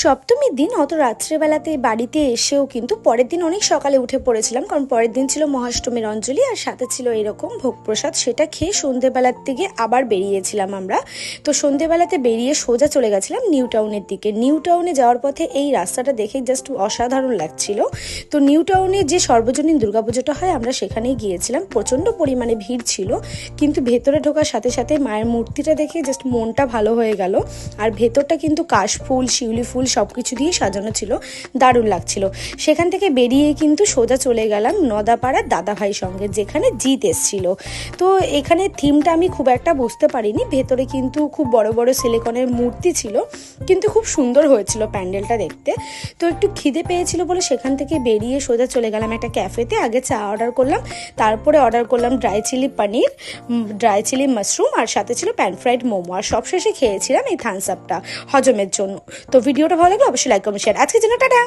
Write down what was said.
সপ্তমীর দিন অত রাত্রেবেলাতে বাড়িতে এসেও কিন্তু পরের দিন অনেক সকালে উঠে পড়েছিলাম, কারণ পরের দিন ছিল মহাষ্টমীর অঞ্জলি আর সাথে ছিল এরকম ভোগ প্রসাদ। সেটা খেয়ে সন্ধেবেলার দিকে আবার বেরিয়েছিলাম আমরা। তো সন্ধেবেলাতে বেরিয়ে সোজা চলে গেছিলাম নিউ টাউনের দিকে। নিউ টাউনে যাওয়ার পথে এই রাস্তাটা দেখে জাস্ট অসাধারণ লাগছিল। তো নিউ টাউনে যে সর্বজনীন দুর্গাপুজোটা হয় আমরা সেখানেই গিয়েছিলাম। প্রচণ্ড পরিমাণে ভিড় ছিল, কিন্তু ভেতরে ঢোকার সাথে সাথে মায়ের মূর্তিটা দেখে জাস্ট মনটা ভালো হয়ে গেল। আর ভেতরটা কিন্তু কাশফুল, শিউলি ফুল সব কিছু দিয়ে সাজানো ছিল, দারুণ লাগছিল। সেখান থেকে বেরিয়ে কিন্তু সোজা চলে গেলাম নদাপাড়ার দাদাভাই সঙ্গে, যেখানে জিৎ এসছিল। তো এখানে থিমটা আমি খুব একটা বুঝতে পারিনি। ভেতরে কিন্তু খুব বড় বড় সিলিকনের মূর্তি ছিল, কিন্তু খুব সুন্দর হয়েছিল প্যান্ডেলটা দেখতে। তো একটু খিদে পেয়েছিল বলে সেখান থেকে বেরিয়ে সোজা চলে গেলাম একটা ক্যাফেতে। আগে চা অর্ডার করলাম, তারপরে অর্ডার করলাম ড্রাই চিলি পনির, ড্রাই চিলি মাশরুম, আর সাথে ছিল প্যান ফ্রাইড মোমো। আর সবশেষে খেয়েছিলাম এই থামস আপটা হজমের জন্য। তো ভিডিওটা ভালো লাগলে অবশ্যই লাইক কমেন্ট শেয়ার। আজকের জন্য টাটা।